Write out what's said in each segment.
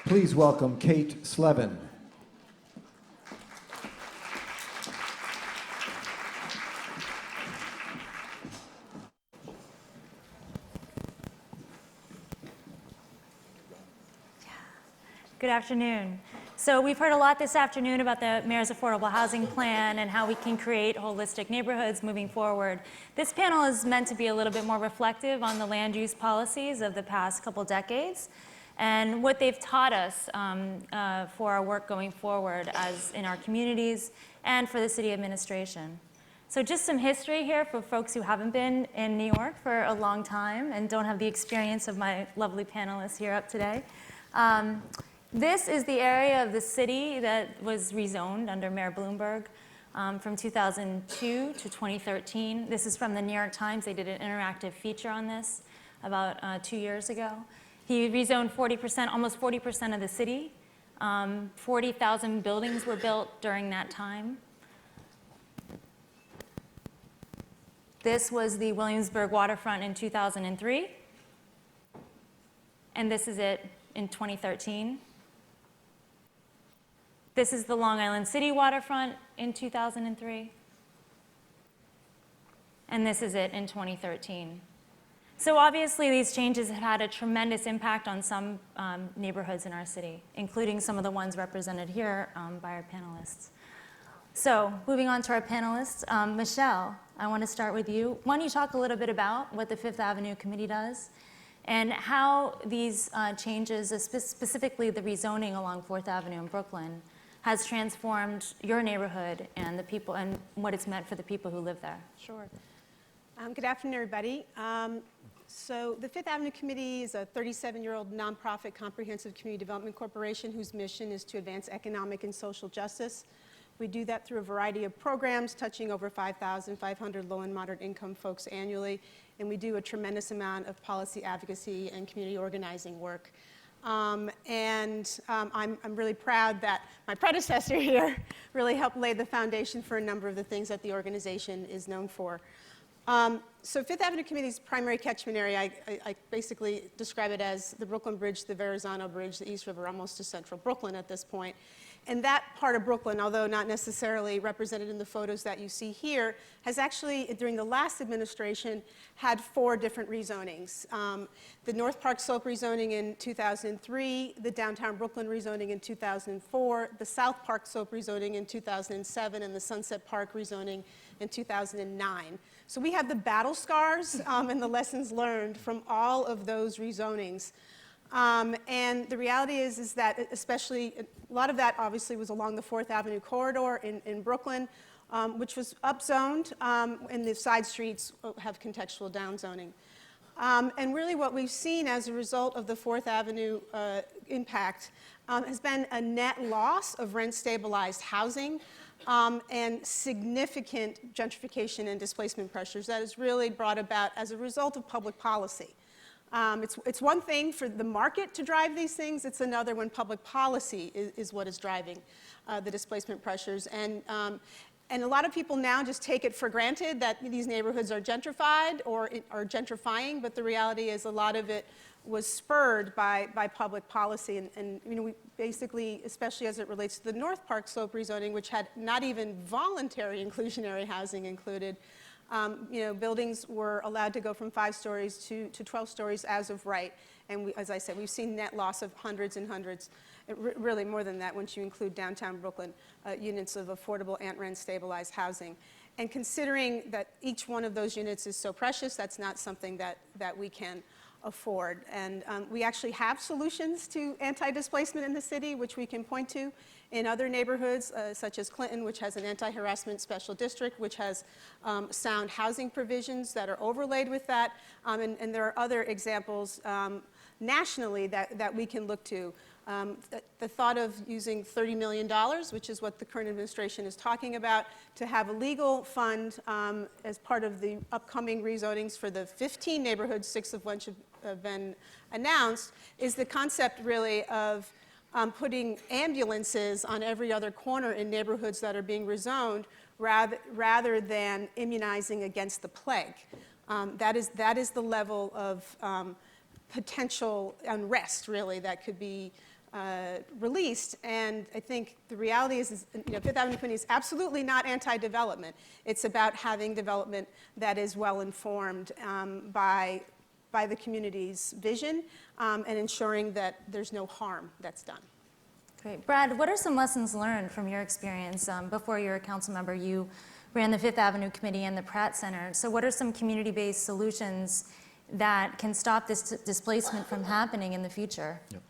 Please welcome Kate Slevin. Good afternoon. So we've heard a lot this afternoon about the Mayor's Affordable Housing Plan and how we can create holistic neighborhoods moving forward. This panel is meant to be a little bit more reflective on the land use policies of the past couple decades and what they've taught us for our work going forward as in our communities and for the city administration. So just some history here for folks who haven't been in New York for a long time and don't have the experience of my lovely panelists here up today. This is the area of the city that was rezoned under Mayor Bloomberg from 2002 to 2013. This is from the New York Times. They did an interactive feature on this about 2 years ago. He rezoned 40%, almost 40% of the city. 40,000 buildings were built during that time. This was the Williamsburg waterfront in 2003. And this is it in 2013. This is the Long Island City waterfront in 2003. And this is it in 2013. So obviously these changes have had a tremendous impact on some neighborhoods in our city, including some of the ones represented here by our panelists. So moving on to our panelists, Michelle, I want to start with you. Why don't you talk a little bit about what the Fifth Avenue Committee does and how these changes, specifically the rezoning along 4th Avenue in Brooklyn, has transformed your neighborhood and the people and what it's meant for the people who live there. Sure. Good afternoon, everybody. So the Fifth Avenue Committee is a 37-year-old nonprofit comprehensive community development corporation whose mission is to advance economic and social justice. We do that through a variety of programs touching over 5,500 low and moderate income folks annually, and we do a tremendous amount of policy advocacy and community organizing work. I'm really proud that my predecessor here really helped lay the foundation for a number of the things that the organization is known for. So Fifth Avenue Committee's primary catchment area, I basically describe it as the Brooklyn Bridge, the Verrazano Bridge, the East River, almost to central Brooklyn at this point. And that part of Brooklyn, although not necessarily represented in the photos that you see here, has actually, during the last administration, had 4 different rezonings. The North Park Slope rezoning in 2003, the Downtown Brooklyn rezoning in 2004, the South Park Slope rezoning in 2007, and the Sunset Park rezoning in 2009. So we have the battle scars and the lessons learned from all of those rezonings. And the reality is that especially, a lot of that obviously was along the 4th Avenue corridor in Brooklyn, which was upzoned, and the side streets have contextual downzoning. And really what we've seen as a result of the 4th Avenue impact has been a net loss of rent-stabilized housing and significant gentrification and displacement pressures that is really brought about as a result of public policy. It's one thing for the market to drive these things. It's another when public policy is what is driving the displacement pressures. And a lot of people now just take it for granted that these neighborhoods are gentrified or are gentrifying, but the reality is a lot of it was spurred by public policy. And you know, we basically, especially as it relates to the North Park Slope rezoning, which had not even voluntary inclusionary housing included, you know, buildings were allowed to go from 5 stories to 12 stories as of right. And as I said, we've seen net loss of hundreds and hundreds, really more than that once you include downtown Brooklyn, units of affordable and rent stabilized housing. And considering that each one of those units is so precious, that's not something that we can afford. And we actually have solutions to anti-displacement in the city, which we can point to in other neighborhoods, such as Clinton, which has an anti-harassment special district, which has sound housing provisions that are overlaid with that. And there are other examples nationally that we can look to. The thought of using $30 million, which is what the current administration is talking about, to have a legal fund as part of the upcoming rezonings for the 15 neighborhoods, 6 of which have been announced, is the concept really of putting ambulances on every other corner in neighborhoods that are being rezoned rather than immunizing against the plague. That is the level of potential unrest, really, that could be released. And I think the reality is Fifth Avenue Committee is absolutely not anti-development. It's about having development that is well informed by the community's vision and ensuring that there's no harm that's done. Great. Brad, what are some lessons learned from your experience? Before you were a council member, you ran the Fifth Avenue Committee and the Pratt Center. So what are some community-based solutions that can stop this displacement from happening in the future? Yep.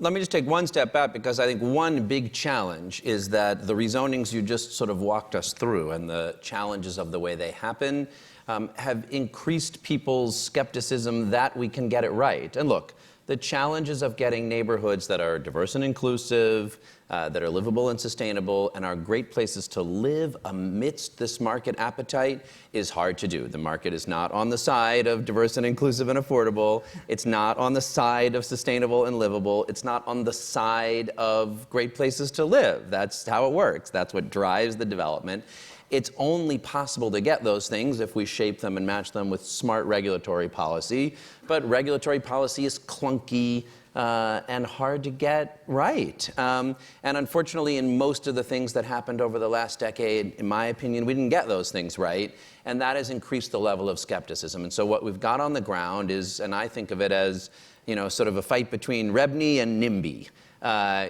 Let me just take one step back, because I think one big challenge is that the rezonings you just sort of walked us through and the challenges of the way they happen have increased people's skepticism that we can get it right. And look, the challenges of getting neighborhoods that are diverse and inclusive, that are livable and sustainable, and are great places to live amidst this market appetite is hard to do. The market is not on the side of diverse and inclusive and affordable. It's not on the side of sustainable and livable. It's not on the side of great places to live. That's how it works. That's what drives the development. It's only possible to get those things if we shape them and match them with smart regulatory policy. But regulatory policy is clunky and hard to get right. And unfortunately, in most of the things that happened over the last decade, in my opinion, we didn't get those things right. And that has increased the level of skepticism. And so what we've got on the ground is, and I think of it as, sort of a fight between REBNY and NIMBY.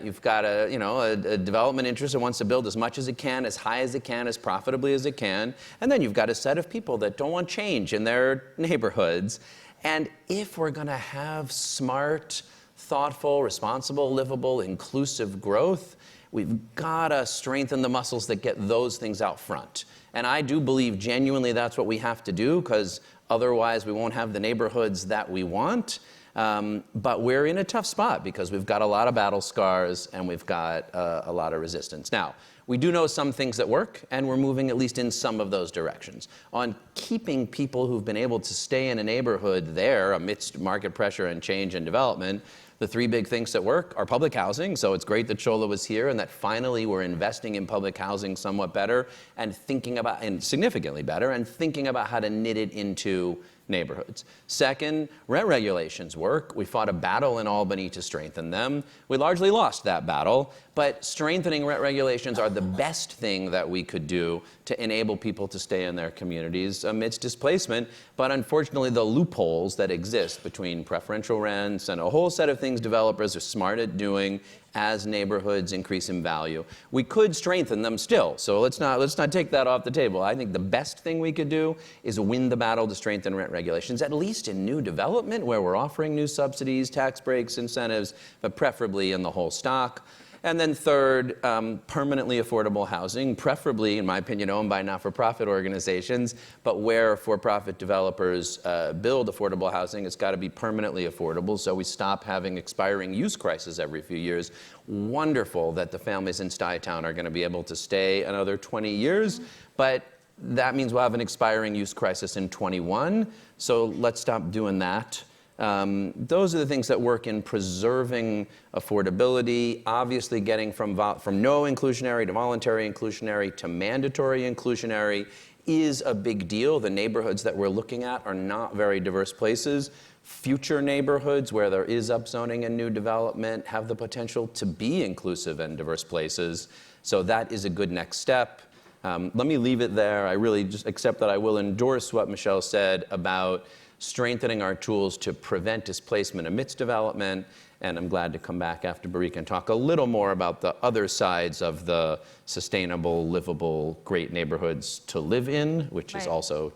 You've got a development interest that wants to build as much as it can, as high as it can, as profitably as it can. And then you've got a set of people that don't want change in their neighborhoods. And if we're going to have smart, thoughtful, responsible, livable, inclusive growth, we've got to strengthen the muscles that get those things out front. And I do believe genuinely that's what we have to do, because otherwise we won't have the neighborhoods that we want. But we're in a tough spot because we've got a lot of battle scars and we've got a lot of resistance. Now, we do know some things that work, and we're moving at least in some of those directions. On keeping people who've been able to stay in a neighborhood there amidst market pressure and change and development, the three big things that work are public housing. So it's great that Shola was here and that finally we're investing in public housing somewhat better and significantly better, and thinking about how to knit it into neighborhoods. Second, rent regulations work. We fought a battle in Albany to strengthen them. We largely lost that battle, but strengthening rent regulations are the best thing that we could do to enable people to stay in their communities amidst displacement. But unfortunately, the loopholes that exist between preferential rents and a whole set of things developers are smart at doing as neighborhoods increase in value, we could strengthen them still. So let's not take that off the table. I think the best thing we could do is win the battle to strengthen rent regulations, at least in new development where we're offering new subsidies, tax breaks, incentives, but preferably in the whole stock. And then third, permanently affordable housing, preferably, in my opinion, owned by not-for-profit organizations, but where for-profit developers build affordable housing, it's got to be permanently affordable so we stop having expiring use crises every few years. Wonderful that the families in Stuytown are going to be able to stay another 20 years, but that means we'll have an expiring use crisis in 21, so let's stop doing that. Those are the things that work in preserving affordability, obviously getting from no inclusionary to voluntary inclusionary to mandatory inclusionary is a big deal. The neighborhoods that we're looking at are not very diverse places. Future neighborhoods where there is upzoning and new development have the potential to be inclusive and diverse places. So that is a good next step. Let me leave it there. I really just accept that I will endorse what Michelle said about strengthening our tools to prevent displacement amidst development, and I'm glad to come back after Barika and talk a little more about the other sides of the sustainable, livable, great neighborhoods to live in, which is also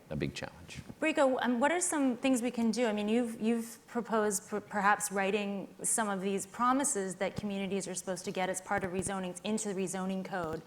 a big challenge. Barika, what are some things we can do? I mean, you've proposed perhaps writing some of these promises that communities are supposed to get as part of rezonings into the rezoning code.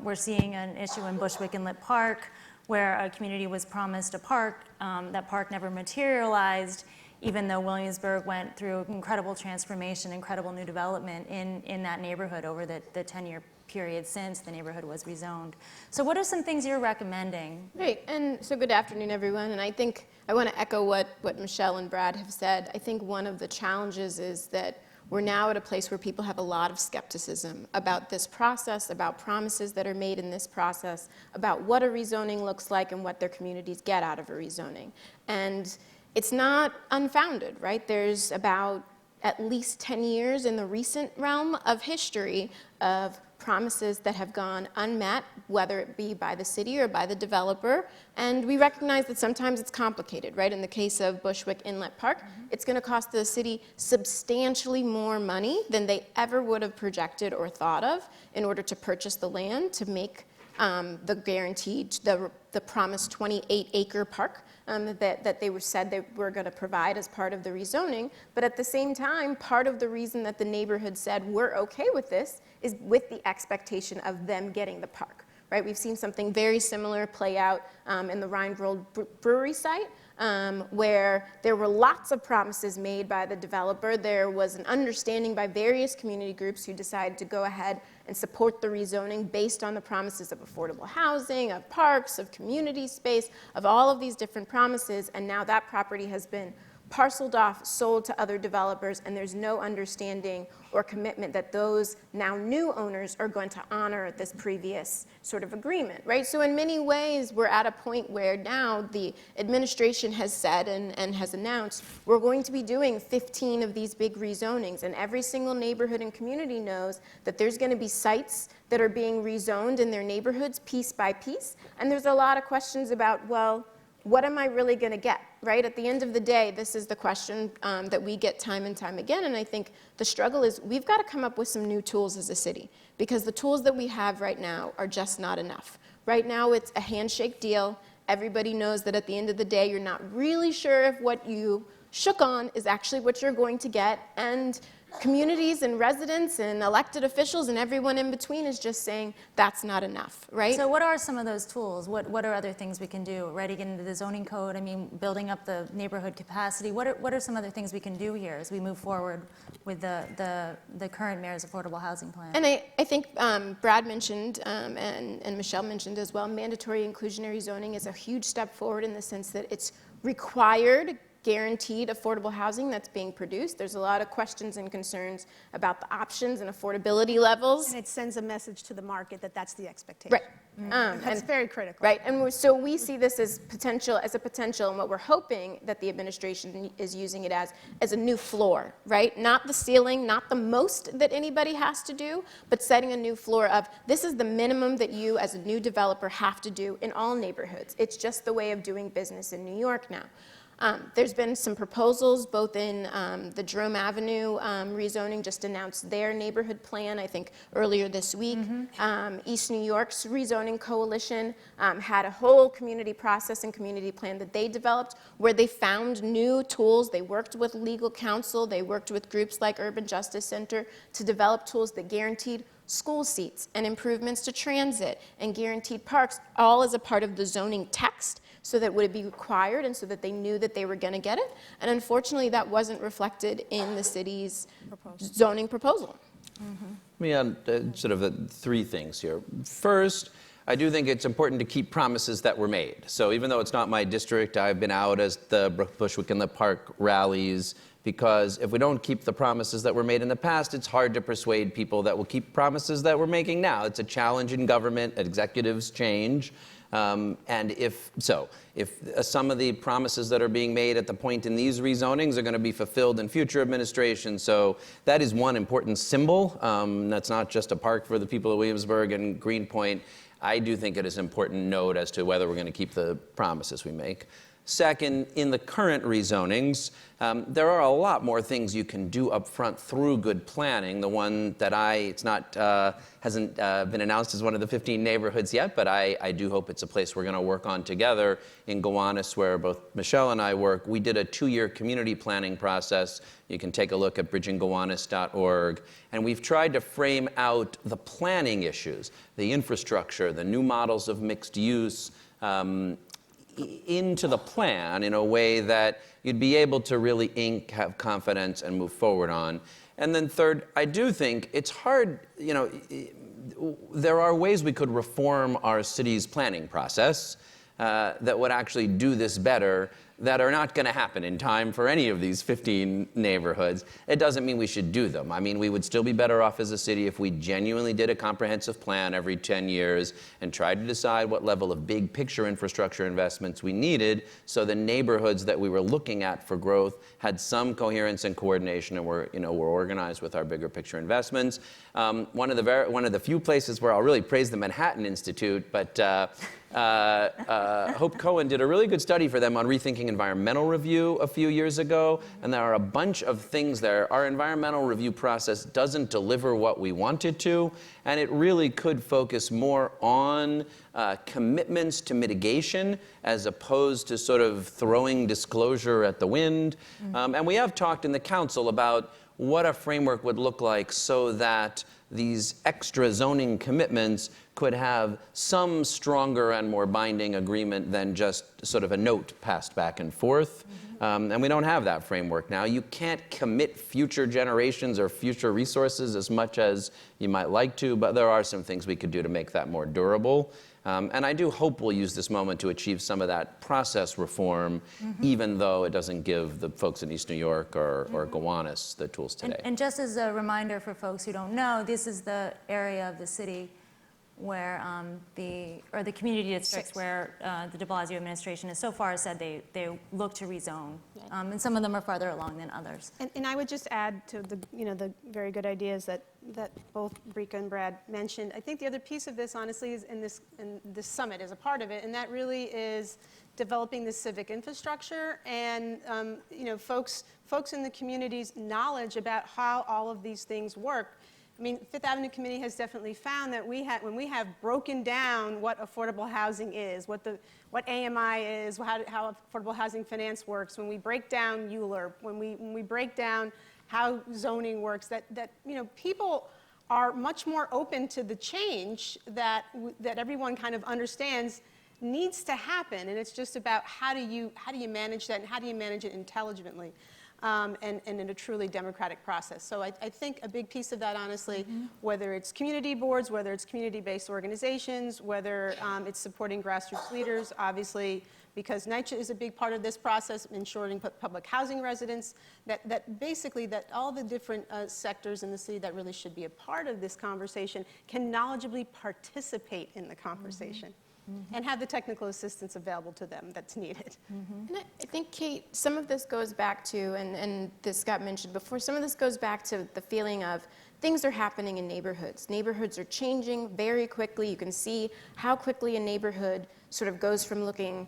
We're seeing an issue in Bushwick and Lit Park where a community was promised a park. That park never materialized, even though Williamsburg went through incredible transformation, incredible new development in that neighborhood over the 10-year period since the neighborhood was rezoned. So what are some things you're recommending? Great, and so good afternoon, everyone. And I think I want to echo what Michelle and Brad have said. I think one of the challenges is that we're now at a place where people have a lot of skepticism about this process, about promises that are made in this process, about what a rezoning looks like and what their communities get out of a rezoning. And it's not unfounded, right? There's about at least 10 years in the recent realm of history of promises that have gone unmet, whether it be by the city or by the developer. And we recognize that sometimes it's complicated, right? In the case of Bushwick Inlet Park, it's going to cost the city substantially more money than they ever would have projected or thought of in order to purchase the land to make the guaranteed, the promised 28-acre park that they said they were going to provide as part of the rezoning. But at the same time, part of the reason that the neighborhood said we're okay with this is with the expectation of them getting the park. Right? We've seen something very similar play out in the Rhinegold Brewery site, where there were lots of promises made by the developer. There was an understanding by various community groups who decided to go ahead and support the rezoning based on the promises of affordable housing, of parks, of community space, of all of these different promises. And now that property has been parceled off, sold to other developers, and there's no understanding or commitment that those now new owners are going to honor this previous sort of agreement, right? So in many ways, we're at a point where now the administration has said and has announced, we're going to be doing 15 of these big rezonings, and every single neighborhood and community knows that there's going to be sites that are being rezoned in their neighborhoods piece by piece, and there's a lot of questions about, well, what am I really going to get, right? At the end of the day, this is the question that we get time and time again, and I think the struggle is we've got to come up with some new tools as a city, because the tools that we have right now are just not enough. Right now, it's a handshake deal. Everybody knows that at the end of the day, you're not really sure if what you shook on is actually what you're going to get, and communities and residents and elected officials and everyone in between is just saying that's not enough, right? So what are some of those tools? What are other things we can do? Writing into the zoning code, I mean, building up the neighborhood capacity. What are some other things we can do here as we move forward with the current mayor's affordable housing plan? And I think Brad mentioned, and Michelle mentioned as well, mandatory inclusionary zoning is a huge step forward in the sense that it's required, guaranteed affordable housing that's being produced. There's a lot of questions and concerns about the options and affordability levels. And it sends a message to the market that that's the expectation. Right. That's very critical. Right, and so we see this as a potential, and what we're hoping that the administration is using it as a new floor, right? Not the ceiling, not the most that anybody has to do, but setting a new floor of this is the minimum that you as a new developer have to do in all neighborhoods. It's just the way of doing business in New York now. There's been some proposals, both in the Jerome Avenue rezoning just announced their neighborhood plan, I think, earlier this week. East New York's rezoning coalition had a whole community process and community plan that they developed where they found new tools. They worked with legal counsel. They worked with groups like Urban Justice Center to develop tools that guaranteed school seats and improvements to transit and guaranteed parks, all as a part of the zoning text, so that would it be required and so that they knew that they were going to get it. And unfortunately, that wasn't reflected in the city's zoning proposal. Let me add sort of three things here. First, I do think it's important to keep promises that were made. So even though it's not my district, I've been out as the Bushwick Inlet Park rallies, because if we don't keep the promises that were made in the past, it's hard to persuade people that will keep promises that we're making now. It's a challenge in government, executives change. And if some of the promises that are being made at the point in these rezonings are going to be fulfilled in future administrations, so that is one important symbol. That's not just a park for the people of Williamsburg and Greenpoint. I do think it is an important note as to whether we're going to keep the promises we make. Second, in the current rezonings, there are a lot more things you can do up front through good planning. The one that hasn't been announced as one of the 15 neighborhoods yet, but I do hope it's a place we're going to work on together. In Gowanus, where both Michelle and I work, we did a 2-year community planning process. You can take a look at bridginggowanus.org. And we've tried to frame out the planning issues, the infrastructure, the new models of mixed use, into the plan in a way that you'd be able to really have confidence and move forward on. And then third, I do think it's hard, there are ways we could reform our city's planning process that would actually do this better. that are not going to happen in time for any of these 15 neighborhoods. It doesn't mean we should do them. I mean, we would still be better off as a city if we genuinely did a comprehensive plan every 10 years and tried to decide what level of big picture infrastructure investments we needed so the neighborhoods that we were looking at for growth had some coherence and coordination and were organized with our bigger picture investments. One of the few places where I'll really praise the Manhattan Institute, but Hope Cohen did a really good study for them on rethinking environmental review a few years ago, and there are a bunch of things there. Our environmental review process doesn't deliver what we want it to, and it really could focus more on commitments to mitigation as opposed to sort of throwing disclosure at the wind. And we have talked in the council about what a framework would look like so that these extra zoning commitments could have some stronger and more binding agreement than just sort of a note passed back and forth. And we don't have that framework now. You can't commit future generations or future resources as much as you might like to, but there are some things we could do to make that more durable. And I do hope we'll use this moment to achieve some of that process reform, even though it doesn't give the folks in East New York or Gowanus the tools today. And just as a reminder for folks who don't know, this is the area of the city where the community districts where the de Blasio administration has so far said they look to rezone. And some of them are farther along than others. And I would just add to the very good ideas that both Brika and Brad mentioned. I think the other piece of this, honestly, is in this summit is a part of it, and that really is developing the civic infrastructure and folks in the community's knowledge about how all of these things work. I mean, Fifth Avenue Committee has definitely found that when we have broken down what affordable housing is, what AMI is, how affordable housing finance works, when we break down ULURP, when we break down how zoning works, that people are much more open to the change that everyone kind of understands needs to happen, and it's just about how do you manage that and how do you manage it intelligently. And in a truly democratic process. So I think a big piece of that, honestly, whether it's community boards, whether it's community-based organizations, whether it's supporting grassroots leaders, obviously, because NYCHA is a big part of this process, ensuring public housing residents, that basically all the different sectors in the city that really should be a part of this conversation can knowledgeably participate in the conversation. And have the technical assistance available to them that's needed. And I think, Kate, some of this goes back to, and this got mentioned before, some of this goes back to the feeling of things are happening in neighborhoods. Neighborhoods are changing very quickly. You can see how quickly a neighborhood sort of goes from looking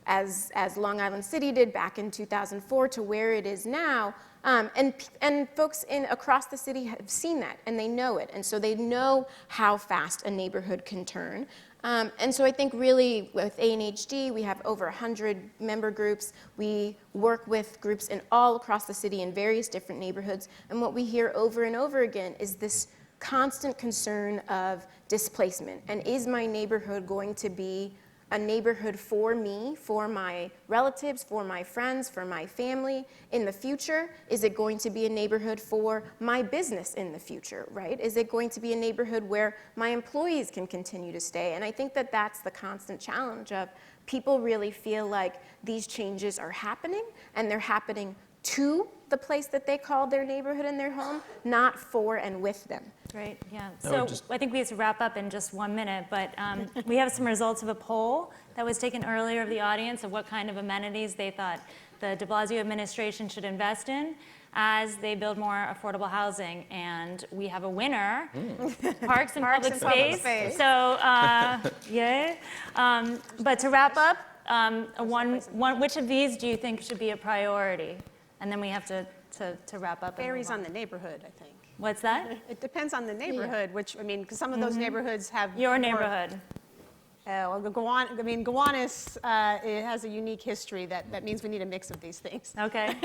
as Long Island City did back in 2004 to where it is now. And folks across the city have seen that, and they know it. And so they know how fast a neighborhood can turn. And so I think really with ANHD, we have over 100 member groups. We work with groups all across the city in various different neighborhoods. And what we hear over and over again is this constant concern of displacement. And is my neighborhood going to be a neighborhood for me, for my relatives, for my friends, for my family in the future? Is it going to be a neighborhood for my business in the future, right? Is it going to be a neighborhood where my employees can continue to stay? And I think that that's the constant challenge of people really feel like these changes are happening, and they're happening to the place that they call their neighborhood and their home, not for and with them. Right, yeah. So I think we have to wrap up in just 1 minute, but we have some results of a poll that was taken earlier of the audience of what kind of amenities they thought the de Blasio administration should invest in as they build more affordable housing. And we have a winner, parks and public space. So, yay. But to wrap up, which of these do you think should be a priority? And then we have to wrap up. Varies on the neighborhood, I think. What's that? It depends on the neighborhood, which, I mean, because some of those neighborhoods have Your neighborhood. Well, Gowanus, it has a unique history that means we need a mix of these things. Okay.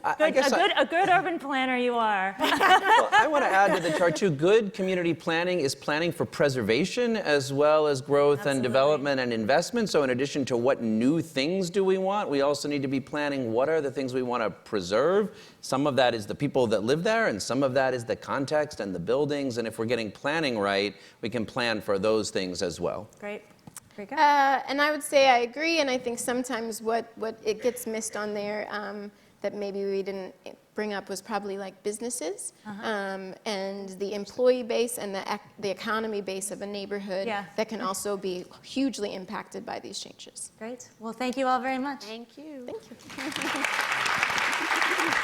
I A good urban planner you are. Well, I want to add to the chart too, good community planning is planning for preservation as well as growth and development and investment. So in addition to what new things do we want, we also need to be planning what are the things we want to preserve. Some of that is the people that live there, and some of that is the context and the buildings. And if we're getting planning right, we can plan for those things as well. Great. Very good. And I would say I agree, and I think sometimes what it gets missed on there that maybe we didn't bring up was probably like businesses and the employee base and the economy base of a neighborhood that can also be hugely impacted by these changes. Great. Well, thank you all very much. Thank you. Thank you.